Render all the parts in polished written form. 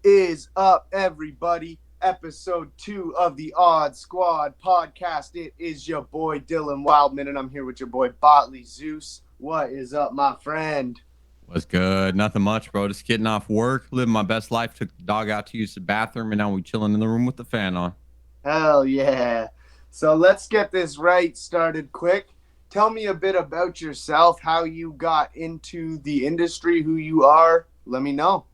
is up, everybody? Episode 2 of the Odd Squad podcast. It is your boy Dylan Wildman, and I'm here with your boy Botliizeus. What is up, my friend? What's good? Nothing much, bro. Just getting off work, living my best life. Took the dog out to use the bathroom, and now we chilling in the room with the fan on. Hell yeah. So let's get this right started quick. Tell me a bit about yourself, how you got into the industry, who you are. Let me know.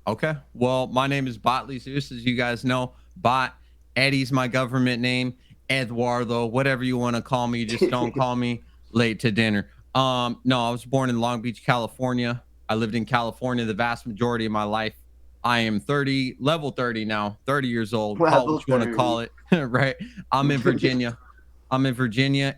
Okay. Well, my name is Botliizeus, as you guys know. Bot. Eddie's my government name. Eduardo, whatever you want to call me. Just don't call me late to dinner. No, I was born in Long Beach, California. I lived in California the vast majority of my life. I am level 30 now, 30 years old. Call it what you want to call it, right? I'm in Virginia.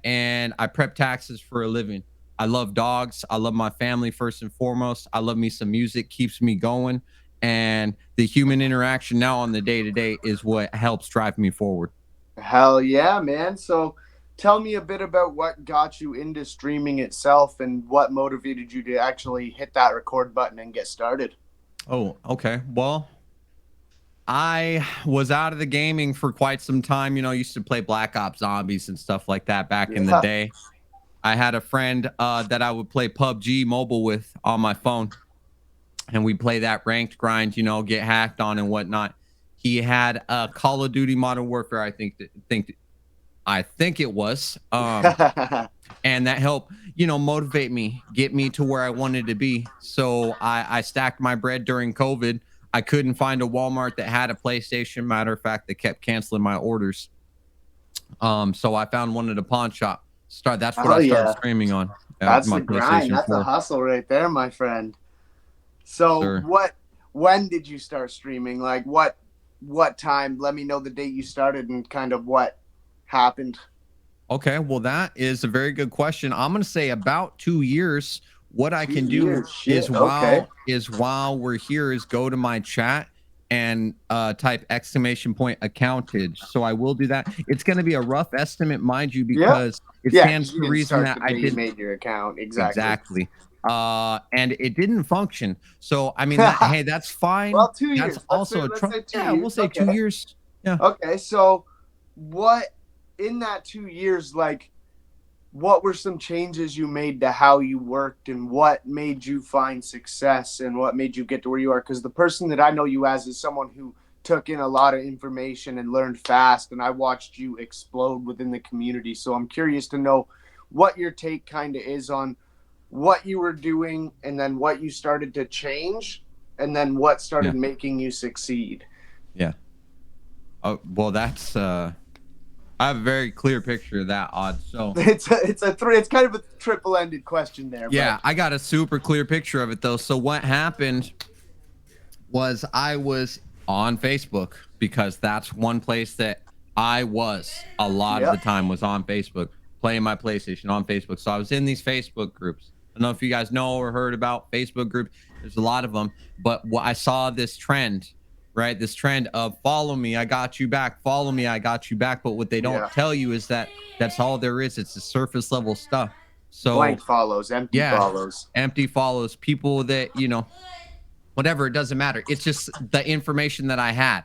And I prep taxes for a living. I love dogs. I love my family first and foremost. I love me some music, keeps me going. And the human interaction now on the day-to-day is what helps drive me forward. Hell yeah, man. So tell me a bit about what got you into streaming itself and what motivated you to actually hit that record button and get started. Oh, okay. Well, I was out of the gaming for quite some time. You know, I used to play Black Ops Zombies and stuff like that back in the day. I had a friend that I would play PUBG mobile with on my phone. And we play that ranked grind, you know, get hacked on and whatnot. He had a Call of Duty Modern Warfare, I think it was. And that helped, you know, motivate me, get me to where I wanted to be. So I stacked my bread during COVID. I couldn't find a Walmart that had a PlayStation. Matter of fact, they kept canceling my orders. So I found one at a pawn shop. That's what I started streaming on. That's my the grind. That's a hustle right there, my friend. So when did you start streaming? Like what time? Let me know the date you started and kind of what happened. Okay, well, that is a very good question. I'm going to say about 2 years. What I can do is while we're here is go to my chat and type !accountage. So I will do that. It's going to be a rough estimate, mind you, because it stands for the reason that I didn't made your account. Exactly. And it didn't function. So I mean, hey, that's fine. Well, 2 years. That's also a try. Yeah, we'll say 2 years. Yeah. Okay. So what in that 2 years, like, what were some changes you made to how you worked and what made you find success and what made you get to where you are? Because the person that I know you as is someone who took in a lot of information and learned fast, and I watched you explode within the community. So I'm curious to know what your take kind of is on what you were doing and then what you started to change and then what started making you succeed. Yeah. Oh, well, that's I have a very clear picture of that, Odd. So it's kind of a triple-ended question there. Yeah, I got a super clear picture of it though. So what happened was I was on Facebook because that's one place that I was a lot of the time was on Facebook, playing my PlayStation on Facebook. So I was in these Facebook groups. I don't know if you guys know or heard about Facebook groups. There's a lot of them, but I saw this trend, right? This trend of follow me, I got you back. Follow me, I got you back. But what they don't tell you is that that's all there is. It's the surface level stuff. So blank follows, empty follows, people that, you know, whatever, it doesn't matter. It's just the information that I had.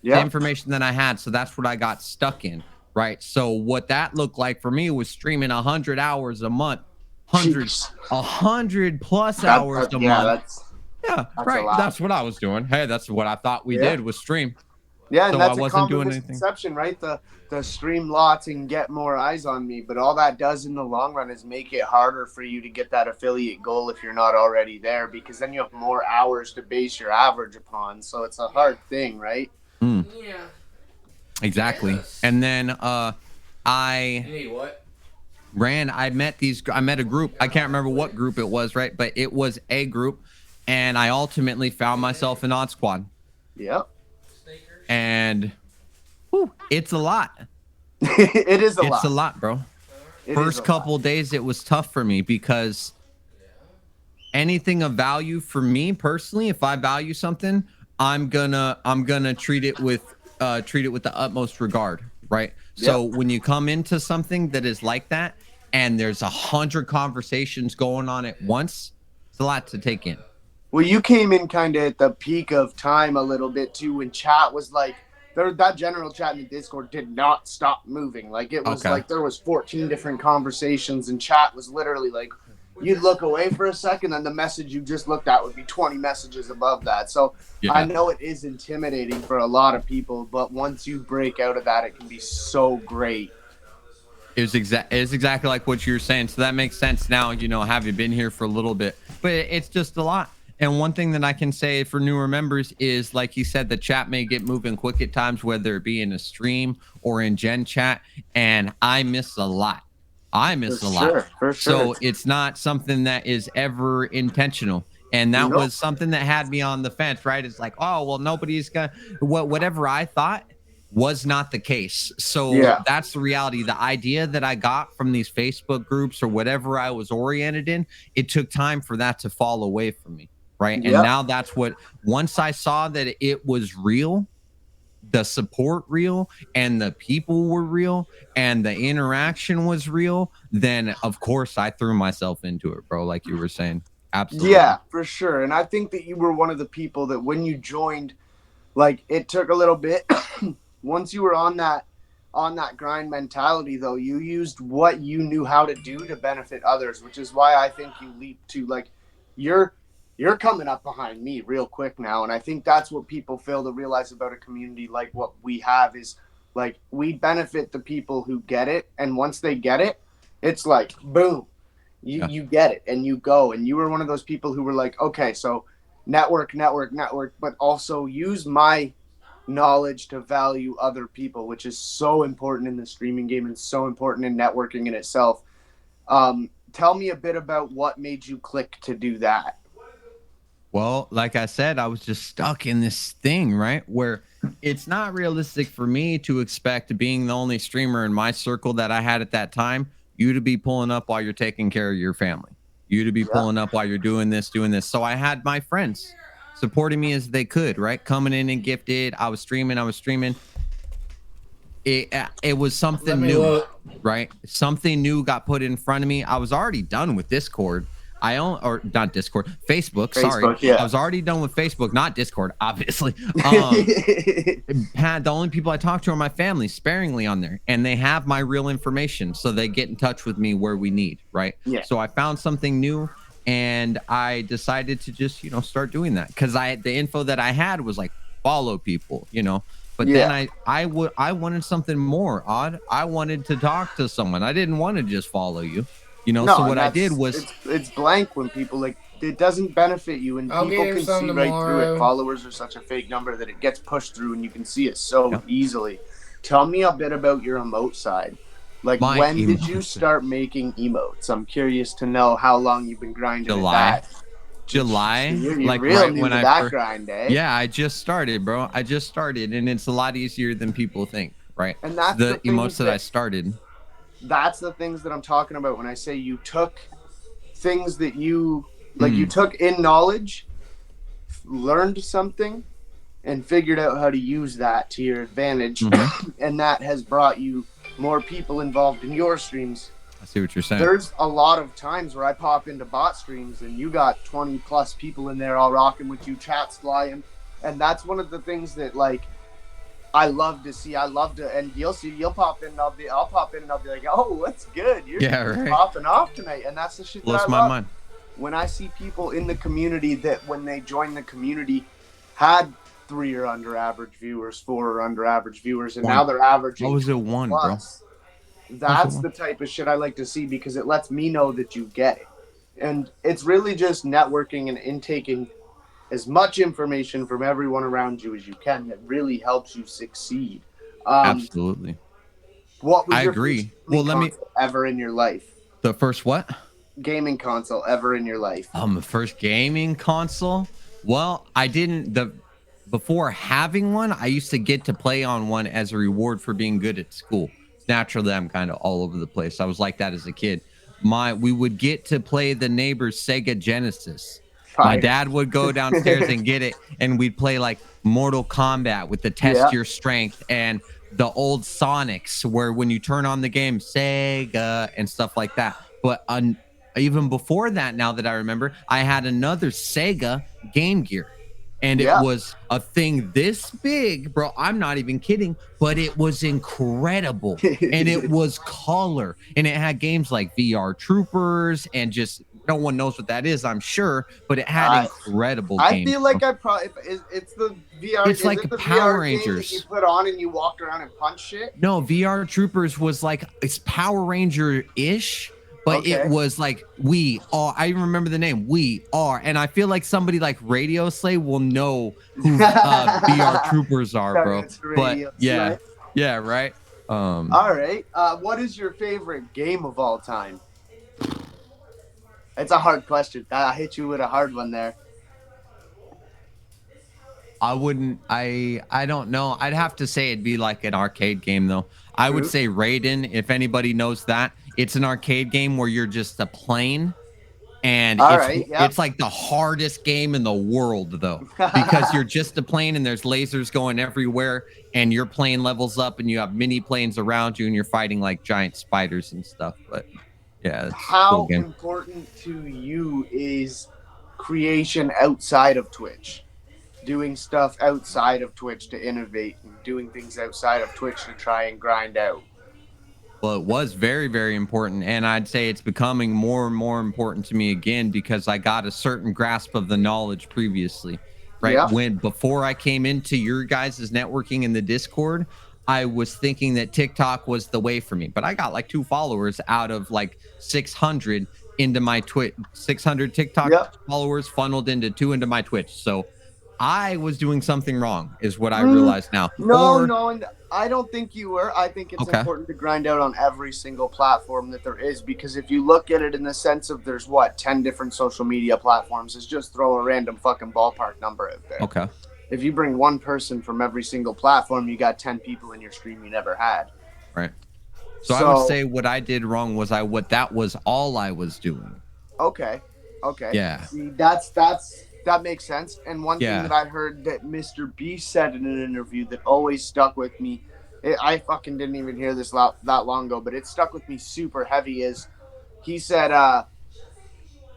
The information that I had. So that's what I got stuck in, right? So what that looked like for me was streaming 100 hours a month. 100 plus hours a month. That's right. That's what I was doing. Hey, that's what I thought we did was stream. Yeah, and so that's I wasn't doing anything. Misconception, right? The stream lots and get more eyes on me, but all that does in the long run is make it harder for you to get that affiliate goal if you're not already there, because then you have more hours to base your average upon. So it's a hard thing, right? Yeah. Exactly. And then I met a group. I can't remember what group it was, right? But it was a group, and I ultimately found myself in Odd Squad. Yep. And it's a lot. It's a lot, bro. First couple days it was tough for me because anything of value for me personally, if I value something, I'm gonna treat it with the utmost regard, right? So when you come into something that is like that and there's 100 conversations going on at once, it's a lot to take in. Well, you came in kind of at the peak of time a little bit too, when chat was like that general chat in the Discord did not stop moving. Like it was Okay. like there was 14 different conversations, and chat was literally like you'd look away for a second, and the message you just looked at would be 20 messages above that. So I Yeah. know it is intimidating for a lot of people, but once you break out of that, it can be so great. It's exactly like what you're saying. So that makes sense now, having been here for a little bit. But it's just a lot. And one thing that I can say for newer members is, like you said, the chat may get moving quick at times, whether it be in a stream or in Gen chat. And I miss a lot. I For miss a lot. sure, for sure. So it's not something that is ever intentional. And that Nope. was something that had me on the fence, right? It's like, oh, well, nobody's gonna whatever I thought was not the case. So Yeah. that's the reality. The idea that I got from these Facebook groups or whatever I was oriented in, it took time for that to fall away from me. Right. And Yep. now that's what, once I saw that it was real, the support real, and the people were real, and the interaction was real, then of course I threw myself into it, bro. Like you were saying. Yeah, Absolutely. for sure. And I think that you were one of the people that when you joined, like it took a little bit. Once you were on that grind mentality though, you used what you knew how to do to benefit others, which is why I think you leap to like you're you're coming up behind me real quick now. And I think that's what people fail to realize about a community like what we have is like we benefit the people who get it, and once they get it, it's like boom, you Yeah. you get it and you go. And you were one of those people who were like, okay, so network, but also use my knowledge to value other people, which is so important in the streaming game and so important in networking in itself. Tell me a bit about what made you click to do that. Well, like I said, I was just stuck in this thing, right? Where it's not realistic for me to expect, being the only streamer in my circle that I had at that time, you to be pulling up while you're taking care of your family, you to be Yeah. pulling up while you're doing this, doing this. So I had my friends supporting me as they could, right? Coming in and gifted. I was streaming. It was Let something me new, look. right? Something new got put in front of me. I was already done with Discord. I own or not Discord, Facebook. Sorry, Facebook, I yeah. was already done with Facebook, not Discord, obviously. Had the only people I talk to are my family, sparingly on there, and they have my real information, so they get in touch with me where we need, right? Yeah. So I found something new, and I decided to just start doing that because the info that I had was like follow people. But then Yeah. I wanted something more odd. I wanted to talk to someone. I didn't want to just follow you. So No, and what I did that's was, it's blank when people like it doesn't benefit you, and I'll people get you can some see right through it. tomorrow. Followers are such a fake number that it gets pushed through, and you can see it so yeah, easily. Tell me a bit about your emote side. Like, my when did you emotion. start making emotes? I'm curious to know how long you've been grinding at July. that. So July, you're like real right new when to I that first, grind, eh? yeah, I just started, bro. I just started, and it's a lot easier than people think, right? And that's the The emotes things that I that started. that's the things that I'm talking about when I say you took things that you like you Mm, took in knowledge, learned something, and figured out how to use that to your advantage. hmm And that has brought you more people involved in your streams. I see what you're saying. There's a lot of times where I pop into bot streams and you got 20 plus people in there all rocking with you, chats flying. And that's one of the things that like I love to see. I love to, and you'll pop in and I'll pop in and I'll be like, oh, what's good? You're Yeah, right. popping off tonight. And that's the shit that I Blows my love. mind. When I see people in the community that when they join the community had 3 or under average viewers, 4 or under average viewers, and now One. they're What averaging was it? One, bro. plus. What was it? That's One? the type of shit I like to see because it lets me know that you get it. And it's really just networking and intaking as much information from everyone around you as you can that really helps you succeed. Um, Absolutely. what was I your first agree. Well, let me. console ever in your life? The first what? Gaming console ever in your life? The first gaming console. Well, I didn't the before having one, I used to get to play on one as a reward for being good at school. Naturally, I'm kind of all over the place. I was like that as a kid. We would get to play the neighbor's Sega Genesis. My Fire. dad would go downstairs and get it, and we'd play like Mortal Kombat with the test Yeah. your strength and the old Sonics, where when you turn on the game, Sega and stuff like that. But even before that, now that I remember, I had another Sega Game Gear. And it Yeah. was a thing this big, bro. I'm not even kidding, but it was incredible. And it was color. And it had games like VR Troopers and just no one knows what that is, I'm sure, but it had uh, incredible I games, feel bro. like I probably it's the VR. It's Is like it the Power VR game that you Rangers. put on and you walked around and punch shit? No, VR Troopers was like it's Power Ranger ish, but it Okay. was like we are. I remember the name. We are, and I feel like somebody like Radio Slay will know who VR Troopers are, Shout bro. out to But Radio yeah, Slay. yeah, right. All right. What is your favorite game of all time? It's a hard question. I hit you with a hard one there. I wouldn't. I don't know. I'd have to say it'd be like an arcade game though. I would True. say Raiden. If anybody knows that, it's an arcade game where you're just a plane and All it's right. Yep. it's like the hardest game in the world though because you're just a plane and there's lasers going everywhere and your plane levels up and you have mini planes around you and you're fighting like giant spiders and stuff. But yeah, it's a cool How game. important to you is creation outside of Twitch? Doing stuff outside of Twitch to innovate and doing things outside of Twitch to try and grind out. Well, it was very, very important. And I'd say it's becoming more and more important to me again because I got a certain grasp of the knowledge previously, right? Yeah. When before I came into your guys' networking in the Discord, I was thinking that TikTok was the way for me, but I got like 2 followers out of like 600 into my Twitch, 600 TikTok Yep. followers funneled into two into my Twitch. So I was doing something wrong, is what I realize now. No, Or, no, and I don't think you were. I think it's okay, important to grind out on every single platform that there is because if you look at it in the sense of there's what 10 different social media platforms, is just throw a random fucking ballpark number out there. okay. If you bring one person from every single platform, you got 10 people in your stream you never had. Right. So I would So say what I did wrong was what that was all I was doing. okay, okay. Yeah. See, that makes sense. And one thing Yeah. that I heard that Mr. B said in an interview that always stuck with me, I fucking didn't even hear this that long ago, but it stuck with me super heavy. Is he said,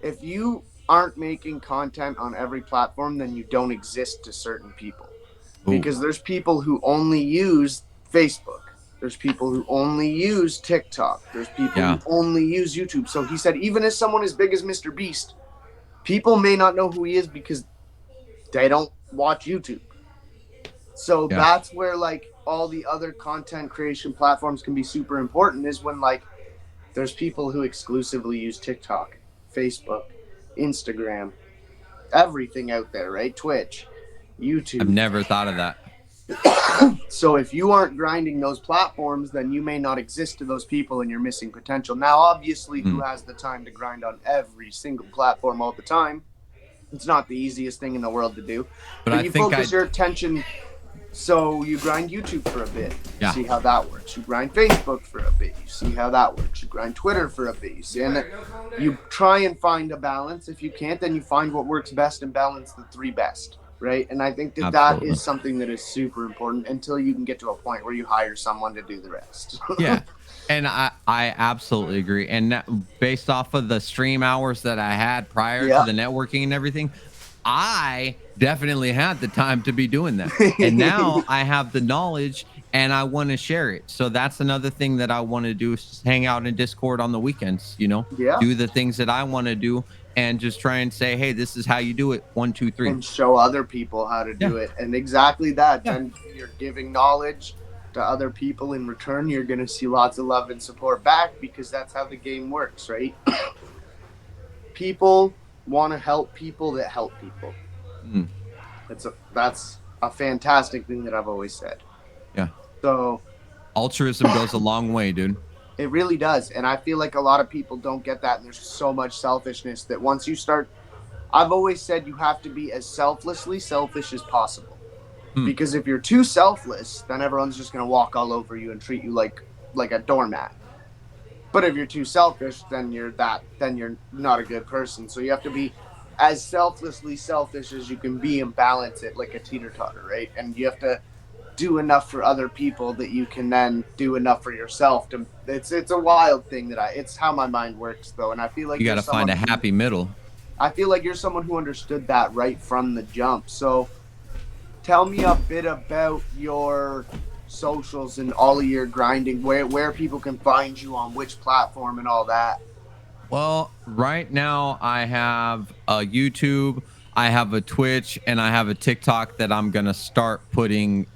if you aren't making content on every platform, then you don't exist to certain people. Ooh. Because there's people who only use Facebook. There's people who only use TikTok. There's people Yeah. who only use YouTube. So he said, even as someone as big as Mr. Beast, people may not know who he is because they don't watch YouTube. So Yeah. that's where like all the other content creation platforms can be super important is when like there's people who exclusively use TikTok, Facebook, Instagram, everything out there, right? Twitch, I've YouTube. never thought of that. So if you aren't grinding those platforms, then you may not exist to those people and you're missing potential. Now, obviously, who has the time to grind on every single platform all the time? It's not the easiest thing in the world to do. But But I you think focus your attention. So you grind YouTube for a bit. You Yeah. see how that works. You grind Facebook for a bit. You see how that works. You grind Twitter for a bit. You see, and you try and find a balance. If you can't, then you find what works best and balance the three best. Right. And I think that Absolutely. that is something that is super important until you can get to a point where you hire someone to do the rest. Yeah. And I absolutely agree. And based off of the stream hours that I had prior Yeah. to the networking and everything, I definitely had the time to be doing that. And now I have the knowledge and I want to share it. So that's another thing that I want to do is just hang out in Discord on the weekends, Yeah. do the things that I want to do and just try and say, hey, this is how you do it. 1, 2, 3. And show other people how to do it. And exactly that. Yeah. Then you're giving knowledge to other people in return. You're going to see lots of love and support back because that's how the game works, right? People want to help people that help people. Mm. That's a fantastic thing that I've always said. Yeah. So Altruism goes a long way, dude. it really does. And I feel like a lot of people don't get that. And there's so much selfishness that once you start, I've always said you have to be as selflessly selfish as possible. Because if you're too selfless, then everyone's just going to walk all over you and treat you like a doormat. But if you're too selfish, then you're not a good person. So you have to be as selflessly selfish as you can be and balance it like a teeter-totter, right? And you have to do enough for other people that you can then do enough for yourself. To it's a wild thing that it's how my mind works though, and I feel like You got you're to find a someone who happy middle. I feel like you're someone who understood that right from the jump. So tell me a bit about your socials and all of your grinding, where people can find you on which platform and all that. Well, right now I have a YouTube, I have a Twitch, and I have a TikTok that I'm gonna start putting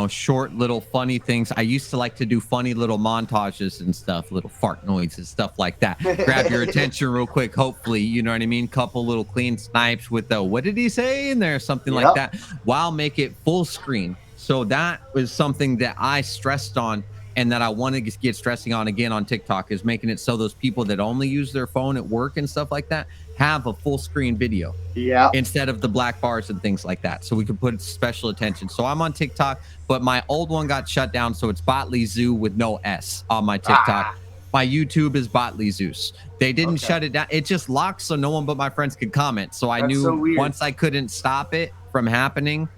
short little funny things. I used to like to do funny little montages and stuff, little fart noises, stuff like that. Grab your attention real quick, hopefully, you know what I mean? Couple little clean snipes with the what did he say in there? Something like Yep. that. While make it full screen. So that was something that I stressed on and that I want to get stressing on again on TikTok is making it so those people that only use their phone at work and stuff like that have a full screen video Yep. instead of the black bars and things like that. So we could put special attention. So I'm on TikTok, but my old one got shut down. So it's Botliizeus with no S on my TikTok. Ah. My YouTube is Botliizeus. They didn't Okay. shut it down. It just locked so no one but my friends could comment. So I That's so knew weird. once I couldn't stop it from happening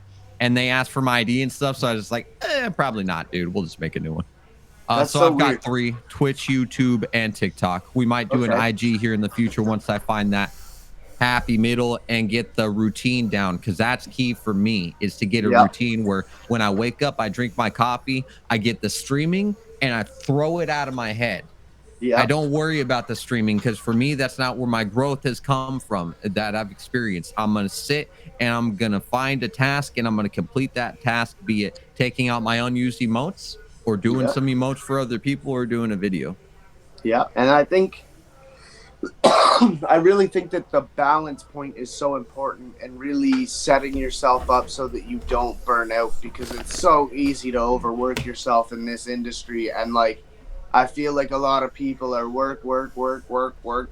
and they asked for my ID and stuff. So I was just like, probably not, dude. We'll just make a new one. That's So so I've weird. got three: Twitch, YouTube, and TikTok. We might do an Okay. IG here in the future once I find that happy middle and get the routine down because that's key for me is to get a Yep. routine where when I wake up, I drink my coffee, I get the streaming, and I throw it out of my head. I Yep. don't worry about the streaming because for me, that's not where my growth has come from that I've experienced. I'm going to sit and I'm going to find a task and I'm going to complete that task, be it taking out my unused emotes or doing Yep. some emotes for other people or doing a video. Yeah, and I think I really think that the balance point is so important and really setting yourself up so that you don't burn out because it's so easy to overwork yourself in this industry. And like, I feel like a lot of people are work,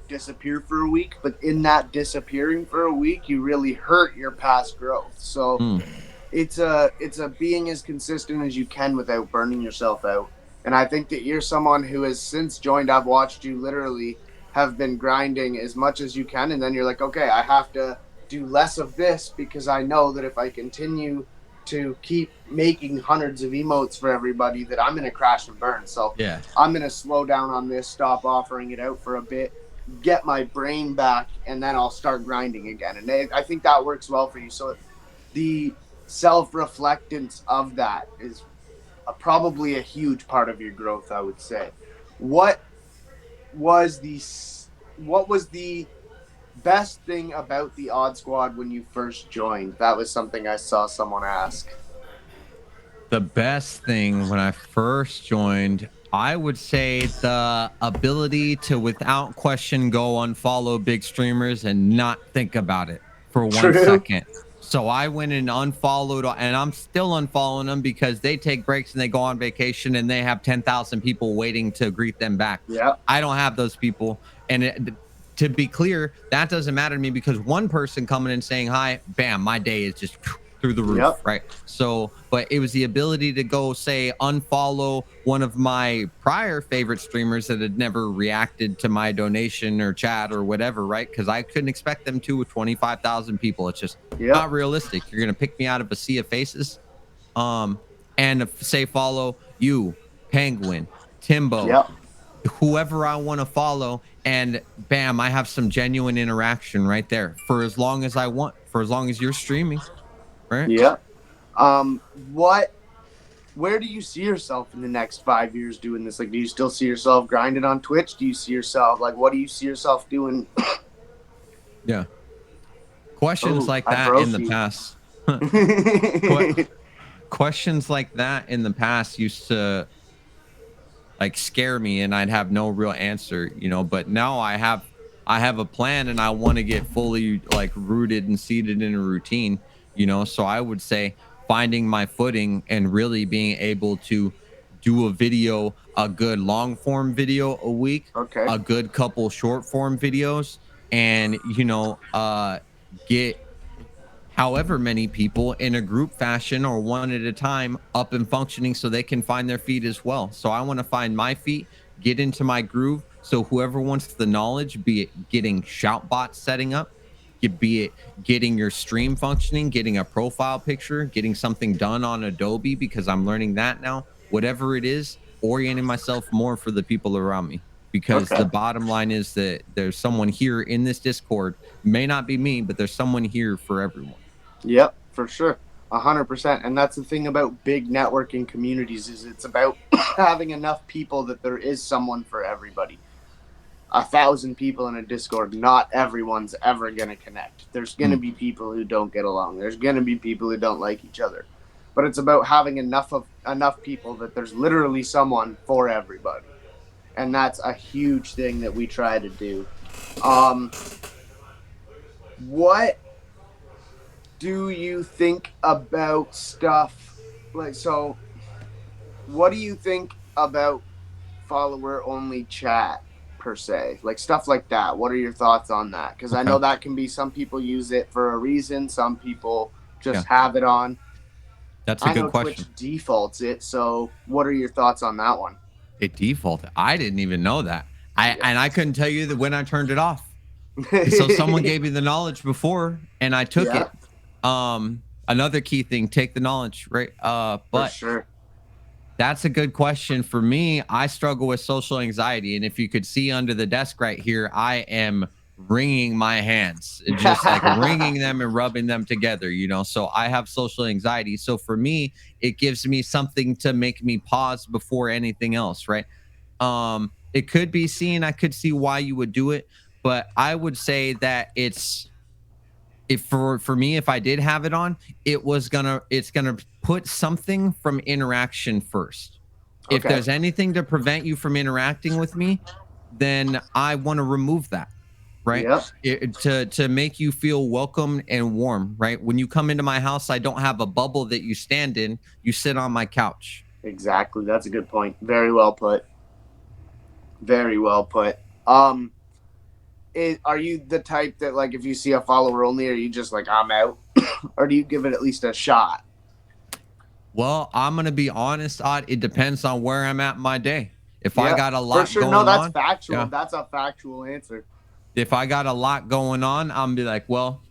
disappear for a week, but in that disappearing for a week, you really hurt your past growth. So Mm, it's a being as consistent as you can without burning yourself out. And I think that you're someone who has since joined. I've watched you literally have been grinding as much as you can, and then you're like, okay, I have to do less of this because I know that if I continue to keep making hundreds of emotes for everybody, that I'm gonna crash and burn. So yeah. I'm gonna slow down on this, stop offering it out for a bit, get my brain back, and then I'll start grinding again. And I think that works well for you. So the self-reflectance of that is probably a huge part of your growth, I would say. What was the what was the best thing about the Odd Squad when you first joined? That was something I saw someone ask. The best thing when I first joined, I would say the ability to, without question, go unfollow big streamers and not think about it for one True. second. So I went and unfollowed, and I'm still unfollowing them because they take breaks and they go on vacation and they have 10,000 people waiting to greet them back. Yeah. I don't have those people. And to be clear, that doesn't matter to me because one person coming and saying hi, bam, my day is just through the roof, Yep. right? So, but it was the ability to go say unfollow one of my prior favorite streamers that had never reacted to my donation or chat or whatever, right? Because I couldn't expect them to with 25,000 people. It's just Yep. not realistic. You're gonna pick me out of a sea of faces, um, and say follow you, Penguin, Timbo, Yep. whoever I want to follow, and bam, I have some genuine interaction right there for as long as I want, for as long as you're streaming, right? Yep. What where do you see yourself in the next 5 years doing this? Like, do you still see yourself grinding on Twitch? Do you see yourself like what do you see yourself doing? Yeah. Questions Oh, like I that in broke the you. past. Questions like that in the past used to like scare me and I'd have no real answer, but now I have a plan and I want to get fully like rooted and seated in a routine, so I would say finding my footing and really being able to do a video, a good long form video a week, Okay. a good couple short form videos, and get however many people in a group fashion or one at a time up and functioning so they can find their feet as well. So I want to find my feet, get into my groove. So whoever wants the knowledge, be it getting shout bots setting up, be it getting your stream functioning, getting a profile picture, getting something done on Adobe because I'm learning that now. Whatever it is, orienting myself more for the people around me. Because Okay. the bottom line is that there's someone here in this Discord, may not be me, but there's someone here for everyone. Yep, for sure. 100%. And that's the thing about big networking communities is it's about having enough people that there is someone for everybody. 1,000 people in a Discord, not everyone's ever going to connect. There's going to Mm, be people who don't get along. There's going to be people who don't like each other. But it's about having enough people that there's literally someone for everybody. And that's a huge thing that we try to do. Um, what do you think about stuff like so? What do you think about follower only chat per se, like stuff like that? What are your thoughts on that? Because I okay. know that can be, some people use it for a reason, some people Yeah. just have it on. That's a I good know Twitch question. defaults it, so what are your thoughts on that one? It defaulted. I didn't even know that. I couldn't tell you that when I turned it off. So someone Yeah. gave me the knowledge before and I took Yeah, it. Another key thing, take the knowledge, right? for But sure. that's a good question. For me, I struggle with social anxiety. And if you could see under the desk right here, I am wringing my hands, just like wringing them and rubbing them together, So I have social anxiety. So for me, it gives me something to make me pause before anything else, right? It could be seen, I could see why you would do it, but I would say that if for me, if I did have it on, it's gonna put something from interaction first. If Okay. there's anything to prevent you from interacting with me, then I want to remove that, right? Yep. To make you feel welcome and warm, right? When you come into my house, I don't have a bubble that you stand in. You sit on my couch. Exactly. That's a good point. Very well put. Very well put. Um, are you the type that, like, if you see a follower only, are you just like, I'm out, or do you give it at least a shot? Well, I'm gonna be honest, Odd. It depends on where I'm at in my day. If I Yeah, got a for lot sure. No, going that's on, factual. yeah. That's a factual answer. If I got a lot going on, I'm be like, well,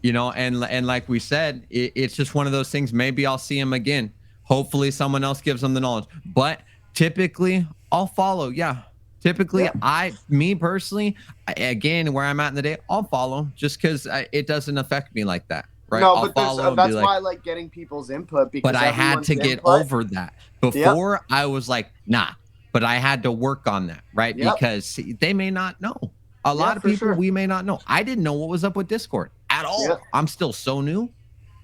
and like we said, it's just one of those things. Maybe I'll see him again. Hopefully, someone else gives them the knowledge. But typically, I'll follow. Yeah, typically, Yeah. me personally, again, where I'm at in the day, I'll follow just because it doesn't affect me like that, right? No, I'll but there's follow and be that's like, why I like getting people's input, but because I had to everyone's get input. over that. Yep. Before, I was like, nah, but I had to work on that, right? Yep. Because they may not know. A Yeah, lot of for people, sure. we may not know. I didn't know what was up with Discord at Yep. all. I'm still so new.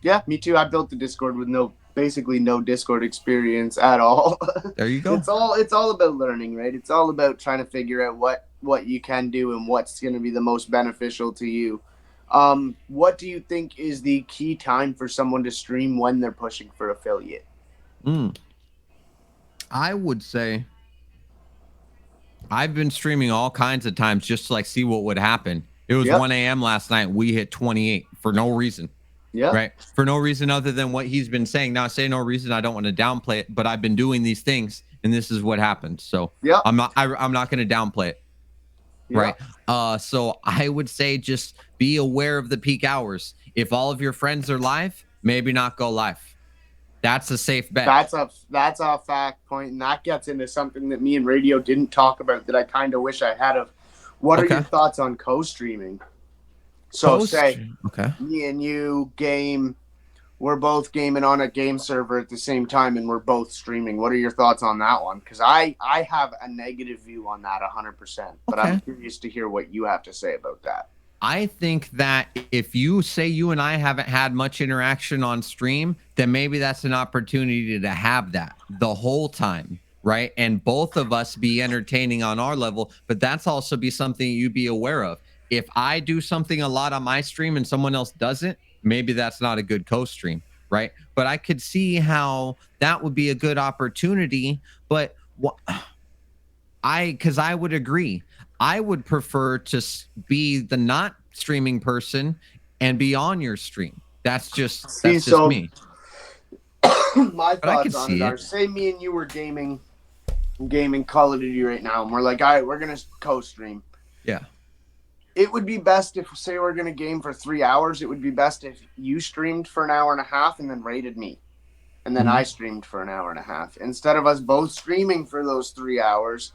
Yeah, me too. I built the Discord with basically no Discord experience at all. There you go. It's all about learning, right? It's all about trying to figure out what you can do and what's going to be the most beneficial to you. What do you think is the key time for someone to stream when they're pushing for affiliate? Mm, I would say I've been streaming all kinds of times just to like see what would happen. It was Yep. 1 a.m. last night. We hit 28 for no reason. Yep. Right? For no reason other than what he's been saying. Now, I say no reason. I don't want to downplay it, but I've been doing these things, and this is what happened. So Yep. I'm not going to downplay it. Right. Yep. So I would say just be aware of the peak hours. If all of your friends are live, maybe not go live. That's a safe bet. That's a fact point, and that gets into something that me and Radio didn't talk about that I kind of wish I had. Of what are Okay. your thoughts on co-streaming? So Post. say Okay. me and you game, we're both gaming on a game server at the same time, and we're both streaming. What are your thoughts on that one? Because I have a negative view on that 100%, but I'm Okay. curious to hear what you have to say about that. I think that if you say you and I haven't had much interaction on stream, then maybe that's an opportunity to have that the whole time, right? And both of us be entertaining on our level, but that's also be something you be aware of. If I do something a lot on my stream and someone else doesn't, maybe that's not a good co-stream, right? But I could see how that would be a good opportunity, but because I would agree. I would prefer to be the not streaming person and be on your stream. See, That's just so me. my But I could thoughts on it see are: it. say me and you were gaming Call of Duty right now, and we're like, all right, we're gonna co-stream. Yeah. it would be best if, say, we're going to game for 3 hours. It would be best if you streamed for an hour and a half and then rated me. And then I Mhm. streamed for an hour and a half instead of us both streaming for those 3 hours,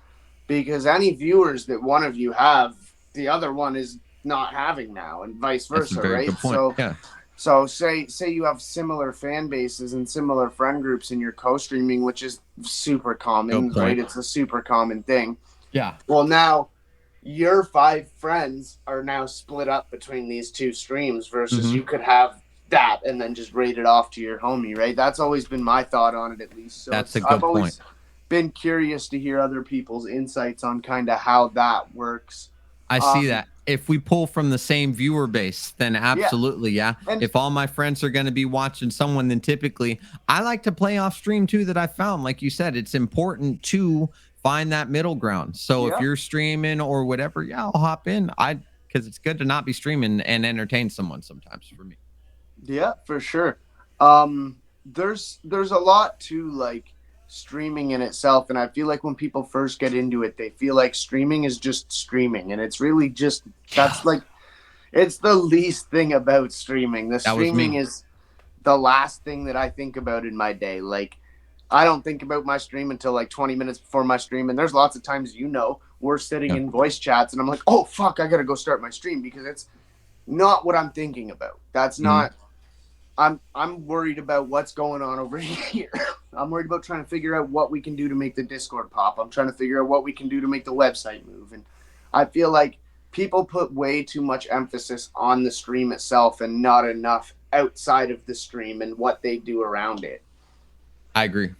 because any viewers that one of you have, the other one is not having now, and vice That's a versa, very right? good point. Yeah. So say you have similar fan bases and similar friend groups and you're co-streaming, which is super Good common, right? point. It's a super common thing. Yeah. Well, now your 5 friends are now split up between these two streams versus Hmm. you could have that and then just rate it off to your homie, right? That's always been my thought on it, at least. So That's a I've good point. always been curious to hear other people's insights on kind of how that works. I see Um, that. If we pull from the same viewer base, then yeah, absolutely, yeah. and If all my friends are going to be watching someone, then typically I like to play off stream too. That I found, like you said, it's important to find that middle ground. So if yeah, you're streaming or whatever, yeah, I'll hop in. Because it's good to not be streaming and entertain someone sometimes for me. yeah, for sure. There's a lot to like streaming in itself, and I feel like when people first get into it, they feel like streaming is just streaming, and it's really just Yeah, that's like it's the least thing about streaming. The that was streaming me. is the last thing that I think about in my day. Like, I don't think about my stream until like 20 minutes before my stream. And there's lots of times, we're sitting Yeah. in voice chats and I'm like, oh, fuck, I got to go start my stream because it's not what I'm thinking about. That's Mhm. not. I'm worried about what's going on over here. I'm worried about trying to figure out what we can do to make the Discord pop. I'm trying to figure out what we can do to make the website move. And I feel like people put way too much emphasis on the stream itself and not enough outside of the stream and what they do around it. I agree.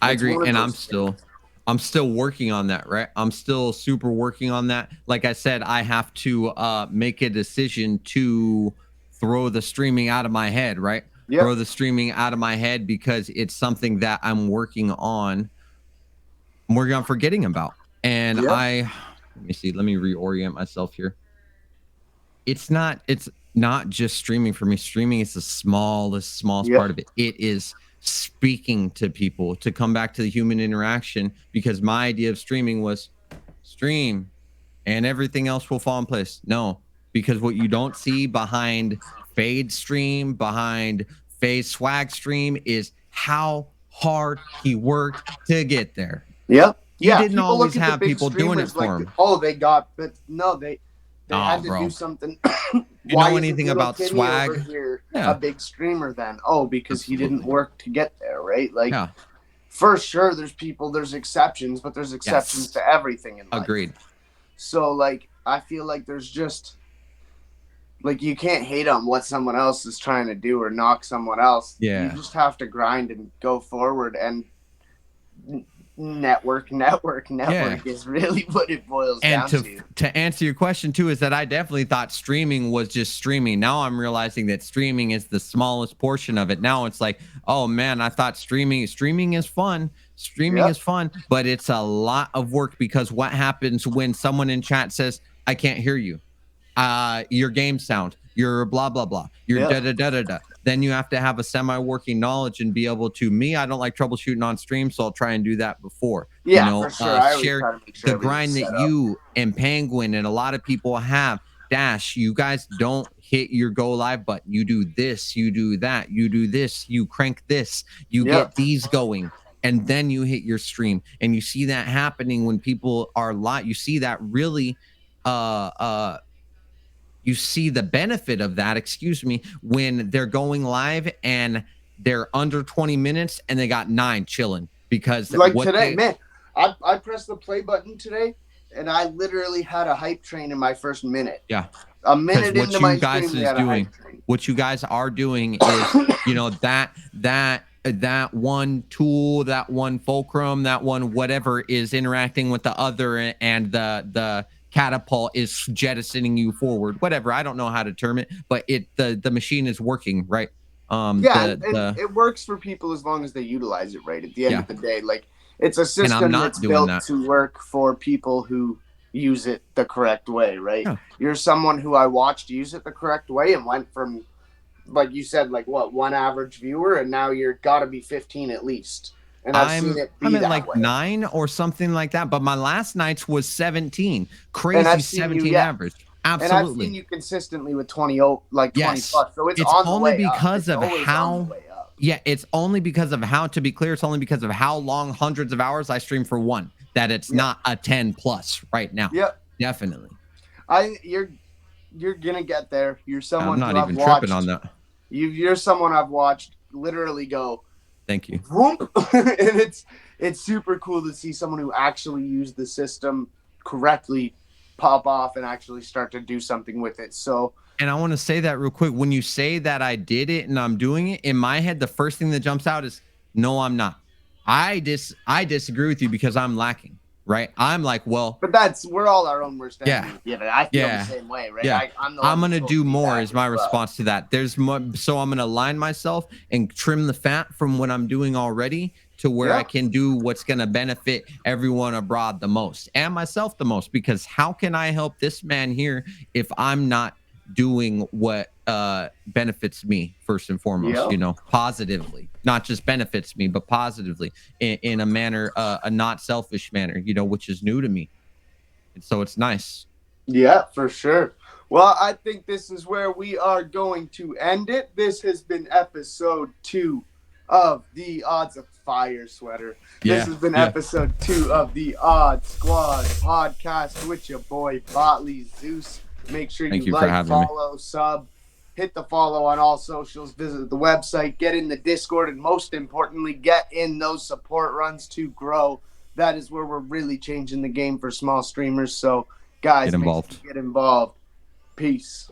I It's agree, one of and those things. I'm still working on that, right? I'm still super working on that. Like I said, I have to make a decision to throw the streaming out of my head, right? Throw Yep. the streaming out of my head because it's something that I'm working on forgetting about. And Yep. let me see, let me reorient myself here. It's not just streaming for me. Streaming is the smallest Yep. part of it. It is speaking to people, to come back to the human interaction, because my idea of streaming was stream and everything else will fall in place. No, because what you don't see behind Fade stream, behind Fade swag stream is how hard he worked to get there. Yep. He Yeah. didn't People look always at the have big people doing it streamers like, for him. oh, they got, but no, they Oh, had to do bro. something. You Why know isn't anything little about Timmy over swag? here a Yeah, big streamer then? Oh, because he didn't absolutely. work to get there, right? Like, Yeah. for sure, there's exceptions, but there's exceptions Yes. to everything in life. Agreed. So, like, I feel like there's just, like, you can't hate on what someone else is trying to do or knock someone else. You Yeah. just have to grind and go forward and Yeah. network is really what it boils And down to. to answer your question too, is that I definitely thought streaming was just streaming. Now I'm realizing that streaming is the smallest portion of it. Now it's like, oh man, I thought streaming is fun. Streaming is Yep. fun, but it's a lot of work, because what happens when someone in chat says, I can't hear you? Your game sound, your blah blah blah, your da Yep. da da da da. Then you have to have a semi-working knowledge and be able to. Me, I don't like troubleshooting on stream, so I'll try and do that before. Yeah, for sure. I always Share try to make sure the everything's grind that set up. you and Penguin and a lot of people have. Dash, you guys don't hit your go live button. You do this, you do that, you do this, you crank this, you Yep. get these going, and then you hit your stream. And you see that happening when people are live. You see that really uh uh you see the benefit of that, excuse me, when they're going live and they're under 20 minutes and they got 9 chilling, because Like what today, they man, I pressed the play button today and I literally had a hype train in my first minute. yeah, A because minute into my stream, we had a hype train. what you guys are doing is, that one tool, that one fulcrum, that one whatever is interacting with the other, and the catapult is jettisoning you forward, whatever, I don't know how to term it, but the machine is working, right? Yeah, and The it works for people as long as they utilize it right. At the end Yeah, of the day, like it's a and I'm system that's not doing built that. to work for people who use it the correct way, right? Yeah. You're someone who I watched use it the correct way and went from, like you said, like what, one average viewer, and now you're got to be 15 at least. And I've seen it I'm be at that like way. 9 or something like that, but my last night's was 17. And Crazy I've seen you, 17 yeah, average. And I've seen Absolutely. you consistently with 20 Yes. plus. So it's It's on the only way up. because It's of always on the how way up. yeah, it's only because of how, to be clear, it's only because of how long, hundreds of hours I stream for one, that it's Yep. not a 10 plus right now. Yep. Definitely. You're gonna get there. You're I'm someone who not I've even tripping on watched. that. You're someone I've watched literally go Thank you. whoop. And it's super cool to see someone who actually used the system correctly pop off and actually start to do something with it. So And I want to say that real quick. When you say that I did it and I'm doing it, in my head, the first thing that jumps out is no, I'm not. I disagree with you because I'm lacking, right? I'm like, well, but we're all our own worst yeah, enemy. Yeah, I feel the yeah, same way, right? yeah. I'm the I'm one that's gonna supposed do to be more back is as my well. response to that. There's more, so I'm gonna align myself and trim the fat from what I'm doing already to where I Yeah. can do what's gonna benefit everyone abroad the most and myself the most. Because how can I help this man here if I'm not doing what benefits me first and foremost, Yeah. positively, not just benefits me, but positively in a manner, a not selfish manner, which is new to me. And so it's nice. Yeah, for sure. Well, I think this is where we are going to end it. This has been episode 2 of the Odds of Fire sweater. This Yeah. has been Yeah. episode 2 of the Odd Squad podcast with your boy Botliizeus. Make sure you Thank you for like, having me. follow, sub, hit the follow on all socials, visit the website, get in the Discord, and most importantly, get in those support runs to grow. That is where we're really changing the game for small streamers. So, Get guys, make sure involved. you get involved. Peace.